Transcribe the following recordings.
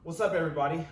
What's up, everybody?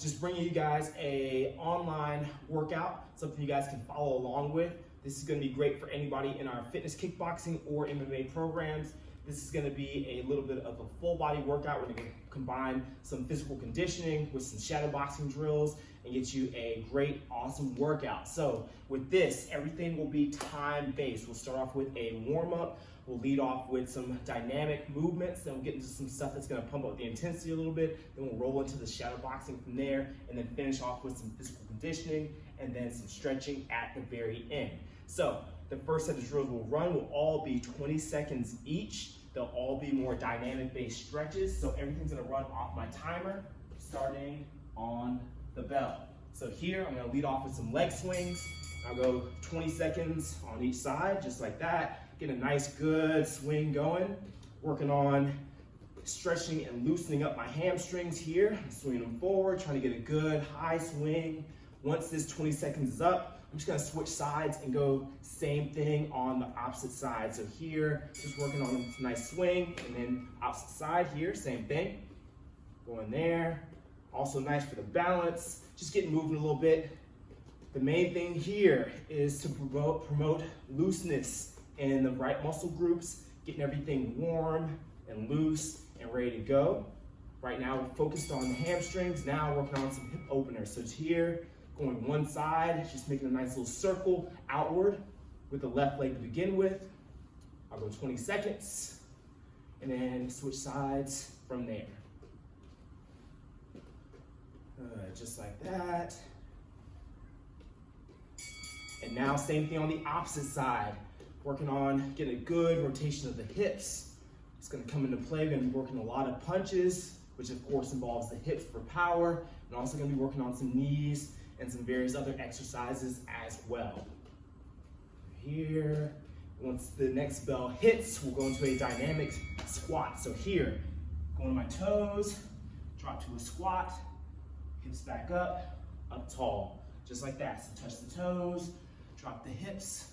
Just bringing you guys a online workout, something you guys can follow along with. This is going to be great for anybody in our fitness, kickboxing, or MMA programs. This is going to be a little bit of a full body workout. We're going to combine some physical conditioning with some shadow boxing drills and get you a great, awesome workout. So with this, everything will be time-based. We'll start off with a warm-up. We'll lead off with some dynamic movements, then we'll get into some stuff that's gonna pump up the intensity a little bit, then we'll roll into the shadow boxing from there, and then finish off with some physical conditioning, and then some stretching at the very end. So the first set of drills we'll run will all be 20 seconds each. They'll all be more dynamic-based stretches, so everything's gonna run off my timer, starting on the bell. So here, I'm gonna lead off with some leg swings. I'll go 20 seconds on each side, just like that. Get a nice, good swing going. Working on stretching and loosening up my hamstrings here. I'm swinging them forward, trying to get a good high swing. Once this 20 seconds is up, I'm just gonna switch sides and go same thing on the opposite side. So here, just working on a nice swing, and then opposite side here, same thing. Going there. Also nice for the balance. Just getting moving a little bit. The main thing here is to promote looseness in the right muscle groups, getting everything warm and loose and ready to go. Right now we're focused on the hamstrings. Now working on some hip openers. So it's here, going one side, just making a nice little circle outward with the left leg to begin with. I'll go 20 seconds and then switch sides from there. Just like that. And now same thing on the opposite side. Working on getting a good rotation of the hips. It's gonna come into play. We're gonna be working a lot of punches, which of course involves the hips for power, and also gonna be working on some knees and some various other exercises as well. Here, once the next bell hits, we'll go into a dynamic squat. So here, going to my toes, drop to a squat, hips back up tall, just like that. So touch the toes, drop the hips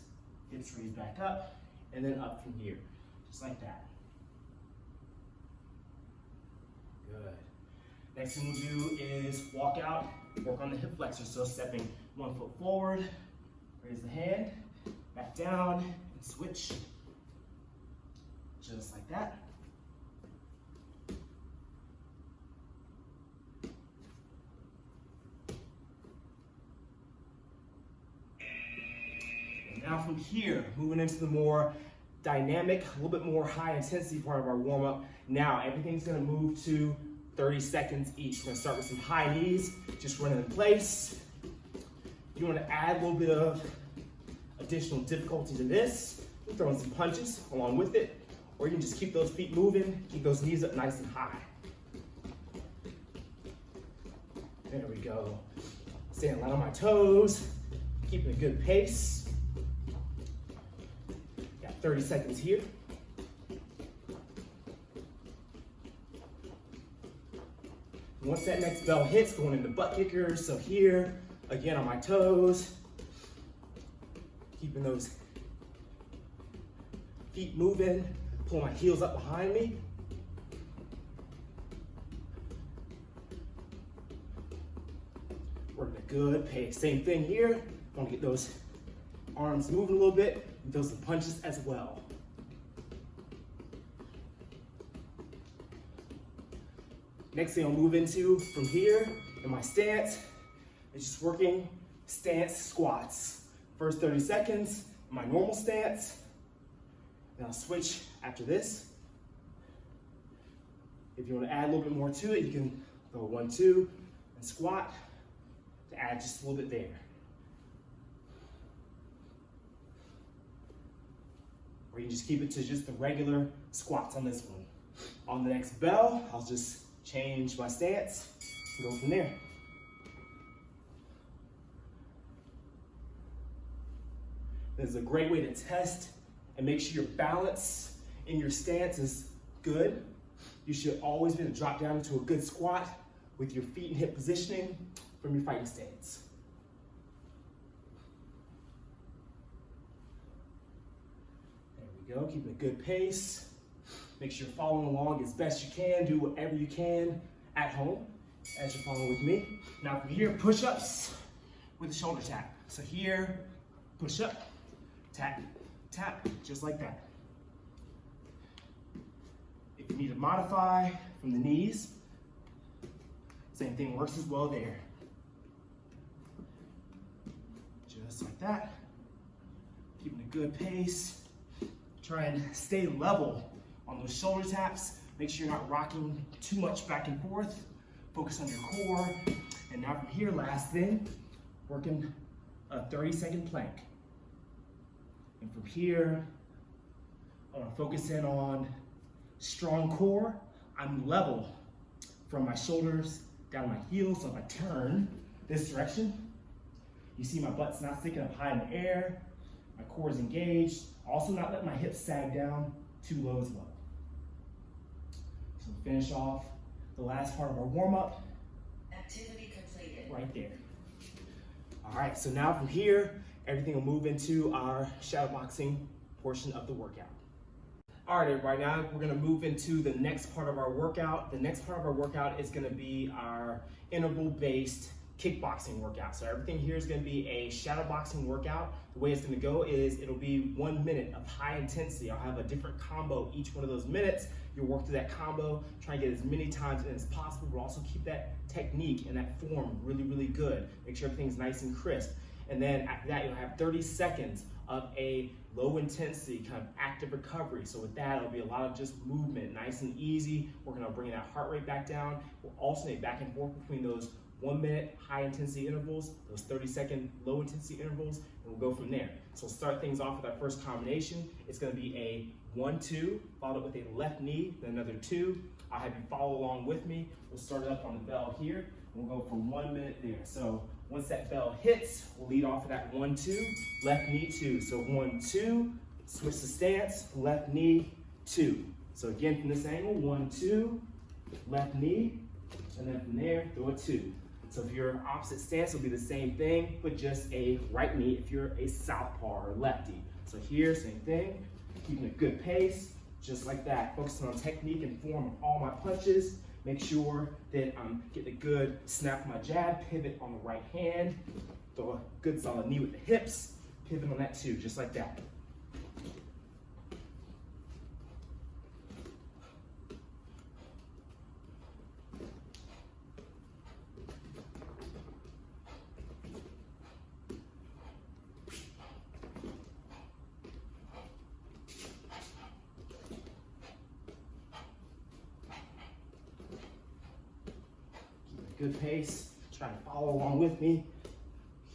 raise back up, and then up from here, just like that. Good. Next thing we'll do is walk out, work on the hip flexor. So stepping one foot forward, raise the hand, back down, and switch, just like that. Now from here, moving into the more dynamic, a little bit more high intensity part of our warm up. Now everything's gonna move to 30 seconds each. We're gonna start with some high knees, just running in place. If you wanna add a little bit of additional difficulty to this, you can throw in some punches along with it, or you can just keep those feet moving, keep those knees up nice and high. There we go. Staying light on my toes, keeping a good pace. 30 seconds here. Once that next bell hits, going into butt kickers. So here, again on my toes, keeping those feet moving, pull my heels up behind me. Working a good pace. Same thing here. Want to get those arms moving a little bit. Throw some punches as well. Next thing I'll move into from here in my stance is just working stance squats. First 30 seconds, my normal stance. Then I'll switch after this. If you want to add a little bit more to it, you can go 1, 2, and squat to add just a little bit there. Or you can just keep it to just the regular squats on this one. On the next bell, I'll just change my stance and go from there. This is a great way to test and make sure your balance in your stance is good. You should always be able to drop down into a good squat with your feet and hip positioning from your fighting stance. Go, keeping a good pace. Make sure you're following along as best you can. Do whatever you can at home. as you're following with me. Now from here, push-ups with a shoulder tap. So here, push up, tap, tap, just like that. If you need to modify from the knees, same thing works as well there. Just like that. Keeping a good pace. Try and stay level on those shoulder taps. Make sure you're not rocking too much back and forth. Focus on your core. And now from here, last thing, working a 30-second plank. And from here, I want to focus in on strong core. I'm level from my shoulders down my heels. So if I turn this direction, you see my butt's not sticking up high in the air. My core is engaged. Also not letting my hips sag down too low as well. So finish off the last part of our warm-up. Activity completed. Right there. All right, so now from here, everything will move into our shadow boxing portion of the workout. All right, everybody, now we're gonna move into the next part of our workout. The next part of our workout is gonna be our interval-based kickboxing workout. So everything here is gonna be a shadow boxing workout. The way it's gonna go is it'll be 1 minute of high intensity. I'll have a different combo each one of those minutes. You'll work through that combo, try and get as many times in as possible, but also keep that technique and that form really, really good. Make sure everything's nice and crisp. And then after that, you'll have 30 seconds of a low intensity kind of active recovery. So with that, it'll be a lot of just movement, nice and easy. Working on bringing that heart rate back down. We'll alternate back and forth between those 1 minute high intensity intervals, those 30-second low intensity intervals, and we'll go from there. So we'll start things off with our first combination. It's gonna be a 1-2, followed up with a left knee, then another 2. I'll have you follow along with me. We'll start it up on the bell here, and we'll go for 1 minute there. So once that bell hits, we'll lead off of that 1-2, left knee 2. So 1-2, switch the stance, left knee 2. So again, from this angle, 1-2, left knee, and then from there, throw a 2. So if you're opposite stance, it'll be the same thing, but just a right knee if you're a southpaw or lefty. So here, same thing, keeping a good pace, just like that. Focusing on technique and form of all my punches. Make sure that I'm getting a good snap of my jab, pivot on the right hand, throw a good solid knee with the hips, pivot on that too, just like that. Good pace, try to follow along with me.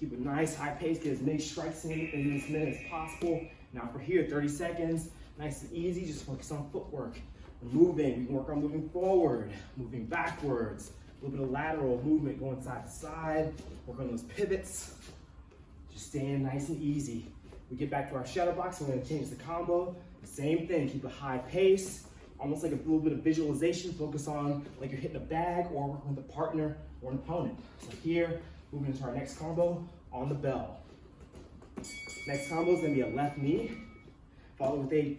Keep a nice high pace, get as many strikes in this minute as possible. Now for here, 30 seconds, nice and easy, just focus on footwork. We're moving, we can work on moving forward, moving backwards, a little bit of lateral movement going side to side, work on those pivots, just staying nice and easy. We get back to our shadow box, we're gonna change the combo. Same thing, keep a high pace, almost like a little bit of visualization, focus on like you're hitting a bag or working with a partner or an opponent. So here, moving into our next combo on the bell. Next combo is gonna be a left knee, followed with a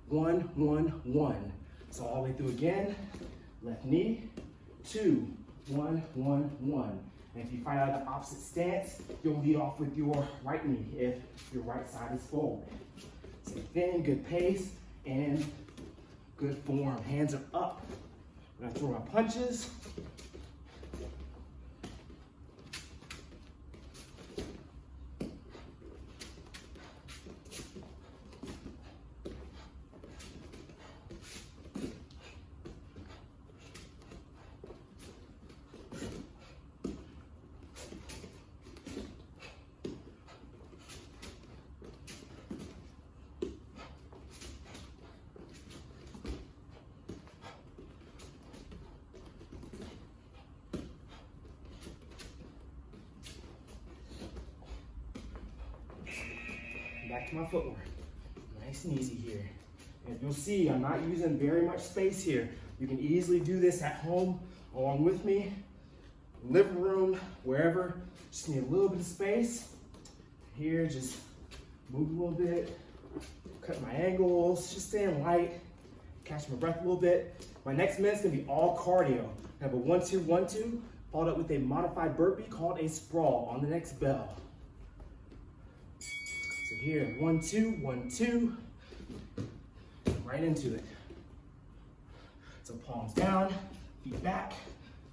2-1-1-1. So all the way through again, left knee, 2-1-1-1. And if you find out the opposite stance, you'll lead off with your right knee if your right side is forward. Same thing, good pace, and good form. Hands are up. I'm gonna throw my punches. Back to my footwork. Nice and easy here. And you'll see I'm not using very much space here. You can easily do this at home along with me, living room, wherever. Just need a little bit of space. Here, just move a little bit, cut my angles, just staying light, catch my breath a little bit. My next minute's gonna be all cardio. I have a 1-2, 1-2, followed up with a modified burpee called a sprawl on the next bell. So here, 1-2, 1-2, right into it. So palms down, feet back,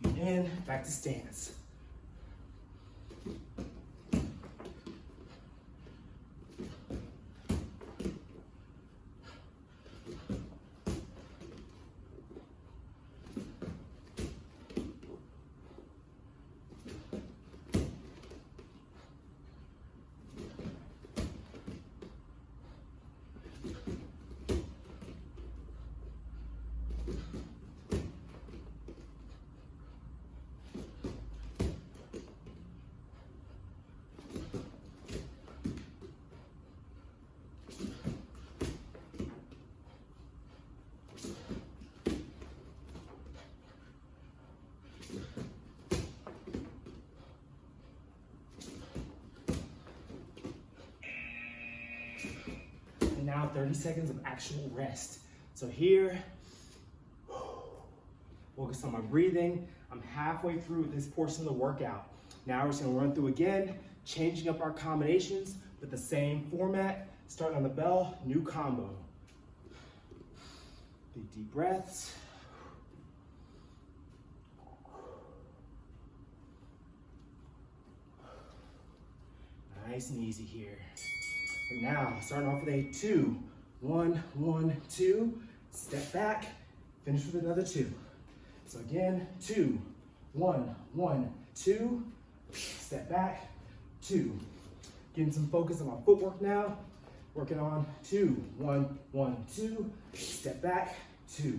feet in, back to stance. And now 30 seconds of actual rest. So here, focus on my breathing. I'm halfway through this portion of the workout. Now we're just gonna run through again, changing up our combinations with the same format, starting on the bell, new combo. Big deep breaths. Nice and easy here. And now, starting off with a 2, 1, 1, 2, step back, finish with another 2. So again, 2, 1, 1, 2, step back, 2. Getting some focus on my footwork now. Working on 2, 1, 1, 2, step back, 2.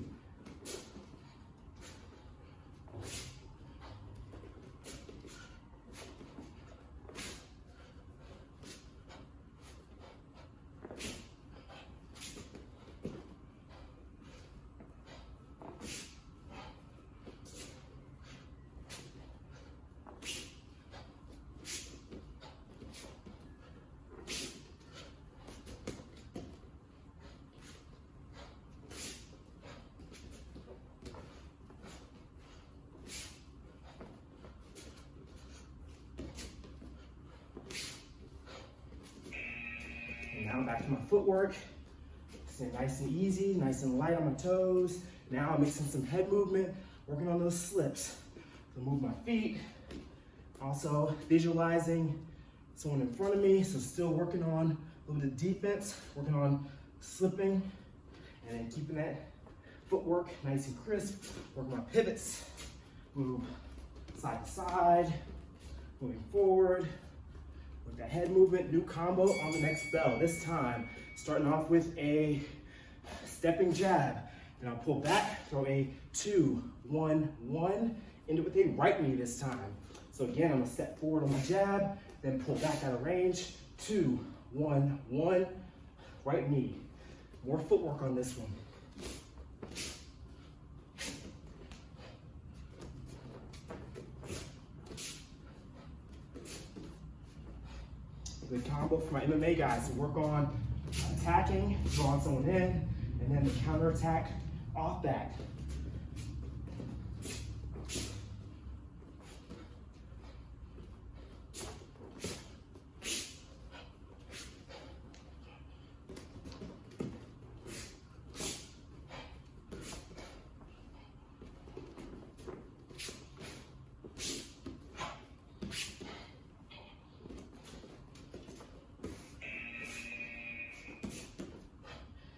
Now back to my footwork. Stay nice and easy, nice and light on my toes. Now I'm mixing some head movement, working on those slips. So move my feet. Also visualizing someone in front of me. So still working on a little bit of defense, working on slipping and then keeping that footwork nice and crisp. Working my pivots. Move side to side, moving forward. With that head movement, new combo on the next bell. This time, starting off with a stepping jab. And I'll pull back, throw a 2, 1, 1, end it with a right knee this time. So again, I'm gonna step forward on my jab, then pull back out of range, 2, 1, 1, right knee. More footwork on this one. Good combo for my MMA guys to work on attacking, drawing someone in, and then the counter attack off that.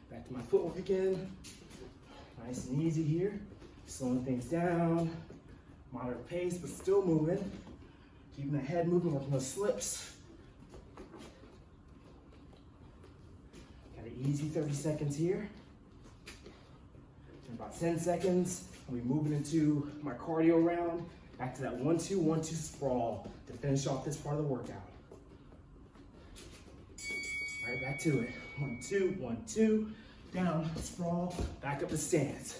Back to my footwork again. Nice and easy here. Slowing things down. Moderate pace, but still moving. Keeping the head moving, working those slips. Got an easy 30 seconds here. In about 10 seconds, I'll be moving into my cardio round. Back to that 1-2, 1-2 sprawl to finish off this part of the workout. All right, back to it. 1-2, 1-2, down, sprawl, back up to stance.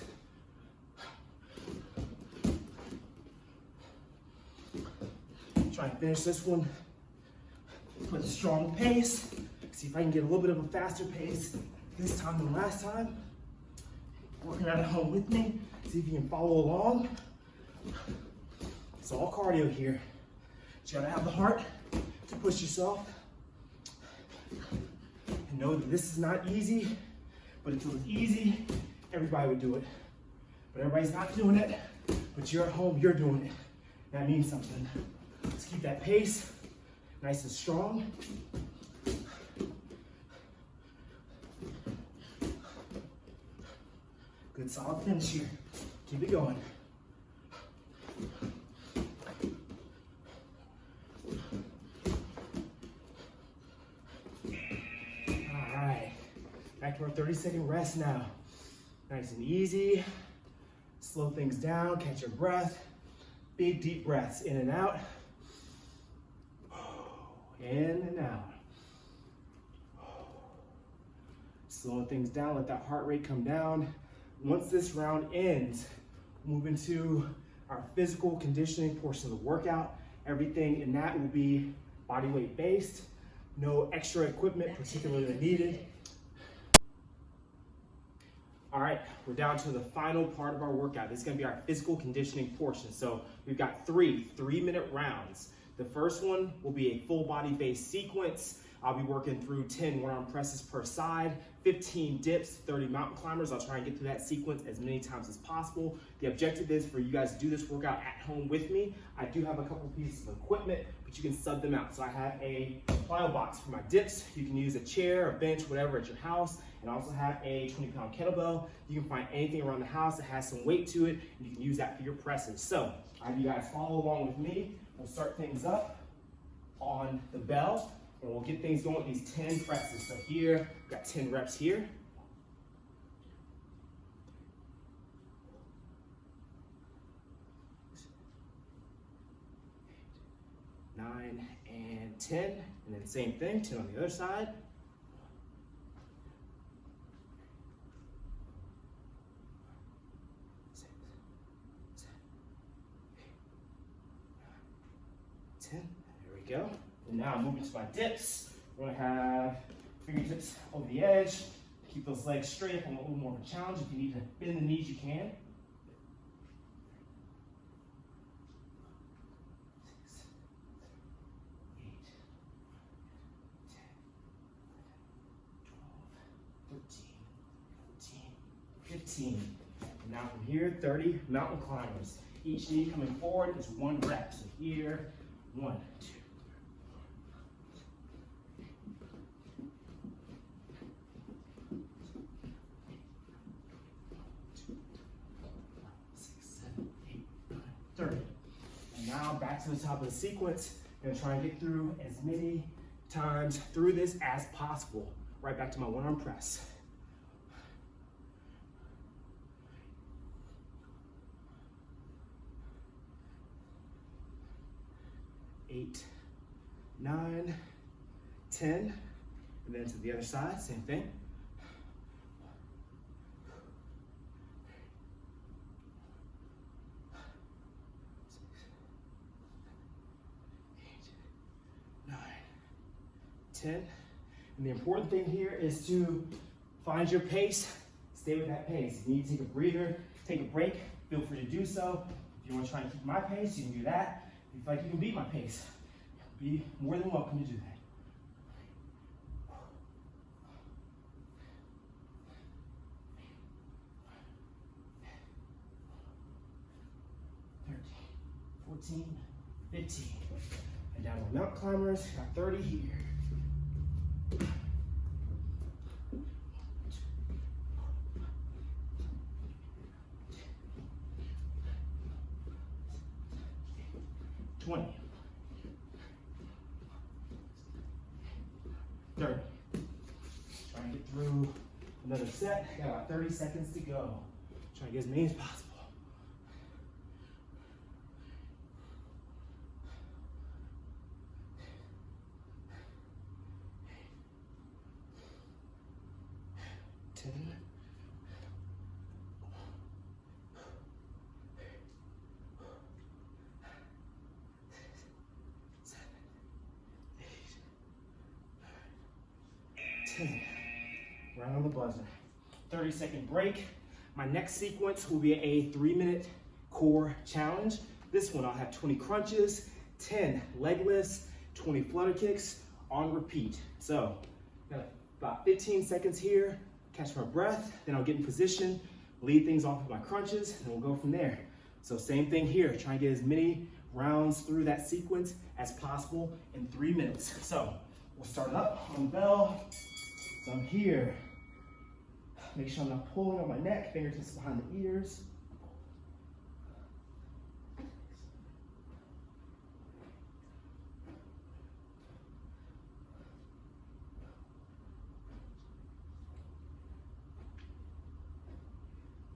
Try and finish this one with a strong pace. See if I can get a little bit of a faster pace this time than last time. Working out at home with me, See if you can follow along. It's all cardio here. You gotta have the heart to push yourself. And know that this is not easy, but if it was easy, everybody would do it. But everybody's not doing it, but you're at home, you're doing it. That means something. Let's keep that pace nice and strong. Good solid finish here. Keep it going. All right, back to our 30-second rest now. Nice and easy. Slow things down, catch your breath. Big deep breaths in and out. In and out. Slowing things down, let that heart rate come down. Once this round ends, move into our physical conditioning portion of the workout. Everything in that will be body weight based. No extra equipment particularly needed. All right, we're down to the final part of our workout. This is gonna be our physical conditioning portion. So we've got three-minute rounds. The first one will be a full body based sequence. I'll be working through 10 one-arm presses per side, 15 dips, 30 mountain climbers. I'll try and get through that sequence as many times as possible. The objective is for you guys to do this workout at home with me. I do have a couple pieces of equipment, but you can sub them out. So I have a plyo box for my dips. You can use a chair, a bench, whatever at your house. And I also have a 20-pound kettlebell. You can find anything around the house that has some weight to it, and you can use that for your presses. So I have you guys follow along with me. We'll start things up on the bell. And we'll get things going with these 10 presses. So here, we've got 10 reps here. 9 and 10. And then same thing, 10 on the other side. 6, 7, 8, 9, 10. There we go. And now moving to my dips. We're gonna have fingertips over the edge. Keep those legs straight if I want a little more of a challenge. If you need to bend the knees, you can. 6, 8, 10, 12, 13, 14, 15. And now from here, 30 mountain climbers. Each knee coming forward is 1 rep. So here, 1, 2. 30. And now back to the top of the sequence. I'm gonna try and get through as many times through this as possible. Right back to my one-arm press. Eight, 9, 10, and then to the other side, same thing. 10. And the important thing here is to find your pace, stay with that pace. If you need to take a breather, take a break, feel free to do so. If you want to try and keep my pace, you can do that. If you feel like you can beat my pace, be more than welcome to do that. 13, 14, 15. And down to mountain climbers, got 30 here. 20, 30. Try and get through another set. Got about 30 seconds to go. Try and get as many as possible. 10. 10. Right on the buzzer. 30-second break. My next sequence will be a 3-minute core challenge. This one I'll have 20 crunches, 10 leg lifts, 20 flutter kicks on repeat. So, got about 15 seconds here, catch my breath, then I'll get in position, lead things off with my crunches, and we'll go from there. So same thing here, try and get as many rounds through that sequence as possible in 3 minutes. So we'll start up on the bell. So I'm here. Make sure I'm not pulling on my neck, fingertips behind the ears.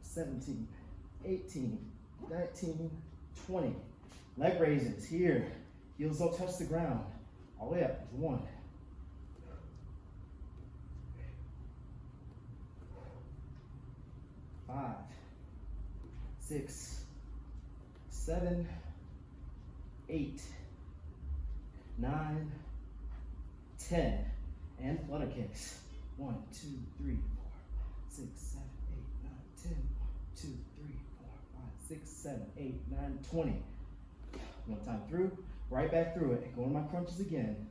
"17, 18, 19, 20. Leg raises here. Heels don't touch the ground. All the way up. 1. 5, 6, 7, 8, 9, 10. And flutter kicks. 1, 2, 3, 4, 6, 7, 8, 9, 10. 2, 3, 4, 5, 6, 7, 8, 9, 20. One time through, right back through it. Going to my crunches again.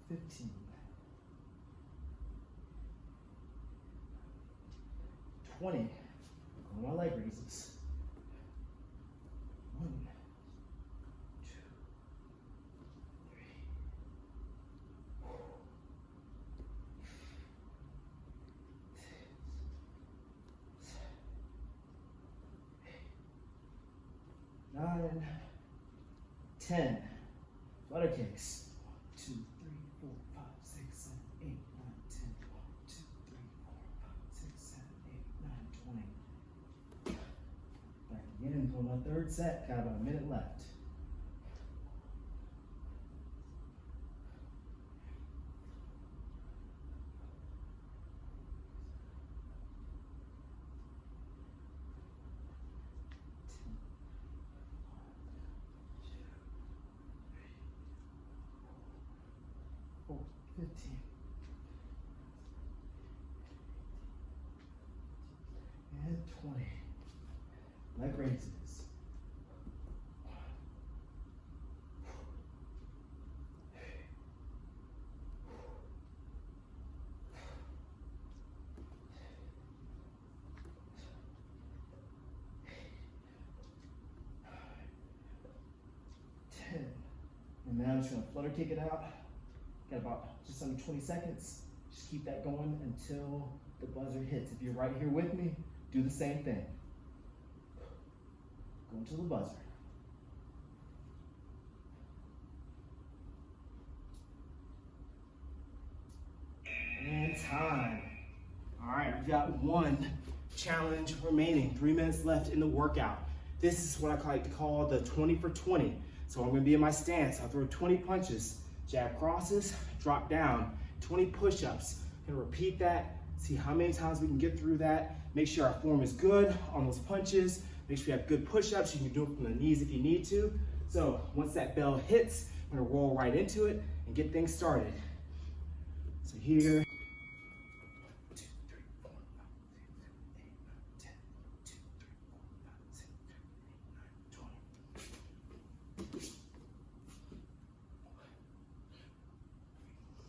"15, 20. On my leg raises. 1, 2, 3, 4, 6, 7, 8, 9, 10. Flutter kicks. 2, 3, 4, 5, 6, 7, 8, 9, 10. 1, 2, 3, 4, 5, 6, 7, 8, 9, 20. Back again, going my third set. Got about a minute left. Four, 15. And 20. Leg raises. 10. And now I'm just gonna flutter kick it out. Got about just under 20 seconds. Just keep that going until the buzzer hits. If you're right here with me, do the same thing. Go until the buzzer. And time. All right, we've got one challenge remaining. 3 minutes left in the workout. This is what I like to call the 20 for 20. So I'm gonna be in my stance. I'll throw 20 punches, jab crosses, drop down, 20 push-ups. Gonna repeat that, see how many times we can get through that. Make sure our form is good on those punches. Make sure you have good push-ups. You can do it from the knees if you need to. So once that bell hits, I'm gonna roll right into it and get things started. So here, 2, 3, 4, 5, 6, 7, 8, 9, 10. 2, 3, 4, 5, 6, 7, 8, 9,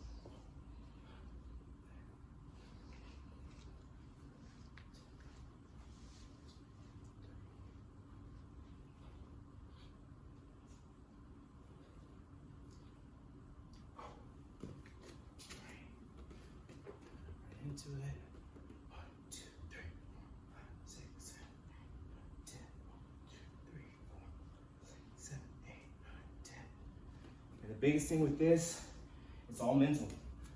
20. Into it. 1, 2, 3, 4, 5, 6, 7, 8, 10. 1, 2, 3, 4, 6, 7, 8, 9, 10. And the biggest thing with this, it's all mental.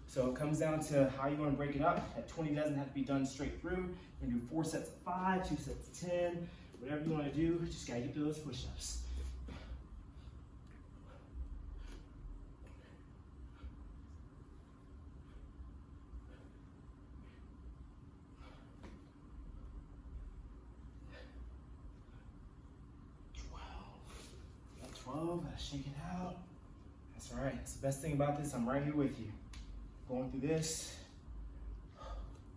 So it comes down to how you want to break it up. That 20 doesn't have to be done straight through. You're gonna do 4 sets of 5, 2 sets of 10, whatever you want to do. Just gotta get through those push-ups. move, shake it out. That's all right. That's the best thing about this. I'm right here with you. Going through this.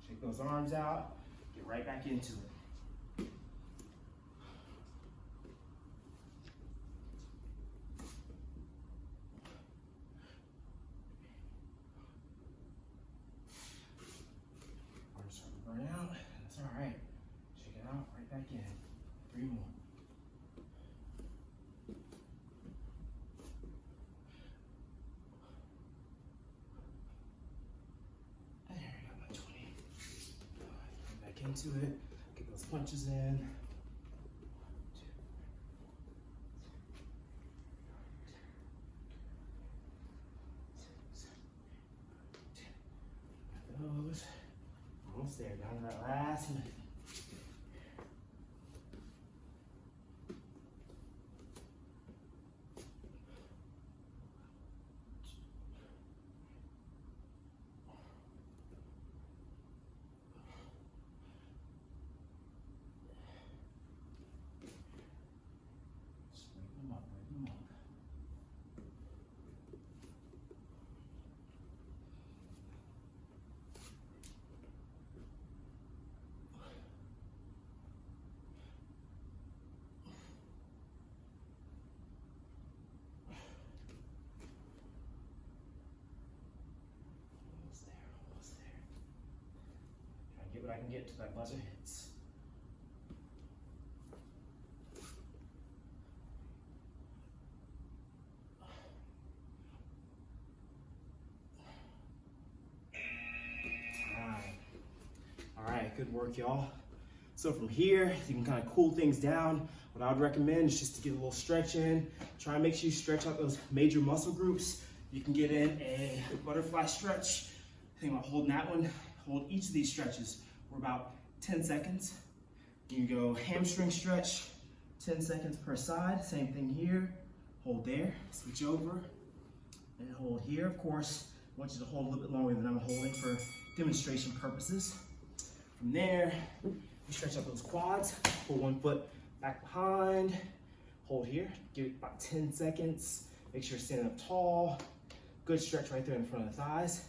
Shake those arms out. Get right back into it. Arms starting to burn out. That's all right. Shake it out. Right back in. 3 more. Into it, get those punches in. 1, 2, 3, 4, 5, 6, 7, 8, 9, 10. Got those. Almost there, down to that last minute. Get what I can get to that buzzer hits. All right, good work, y'all. So from here, you can kind of cool things down. What I would recommend is just to get a little stretch in. Try and make sure you stretch out those major muscle groups. You can get in a butterfly stretch. Think about holding that one. Hold each of these stretches for about 10 seconds. You can go hamstring stretch, 10 seconds per side. Same thing here. Hold there, switch over, and hold here. Of course, I want you to hold a little bit longer than I'm holding for demonstration purposes. From there, you stretch out those quads. Pull 1 foot back behind. Hold here. Give it about 10 seconds. Make sure you're standing up tall. Good stretch right there in front of the thighs.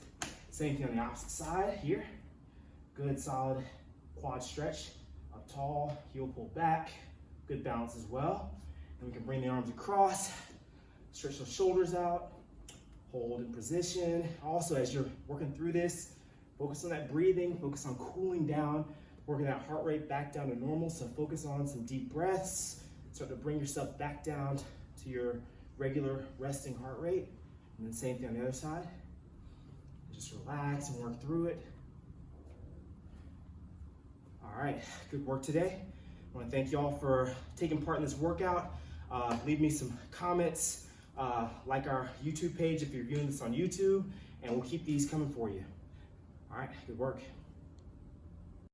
Same thing on the opposite side here. Good solid quad stretch. Up tall, heel pulled back. Good balance as well. And we can bring the arms across. Stretch those shoulders out. Hold in position. Also, as you're working through this, focus on that breathing. Focus on cooling down. Working that heart rate back down to normal. So focus on some deep breaths. Start to bring yourself back down to your regular resting heart rate. And then same thing on the other side. Just relax and work through it. All right, good work today. I want to thank y'all for taking part in this workout. Leave me some comments, like our YouTube page if you're viewing this on YouTube, and we'll keep these coming for you. All right, good work.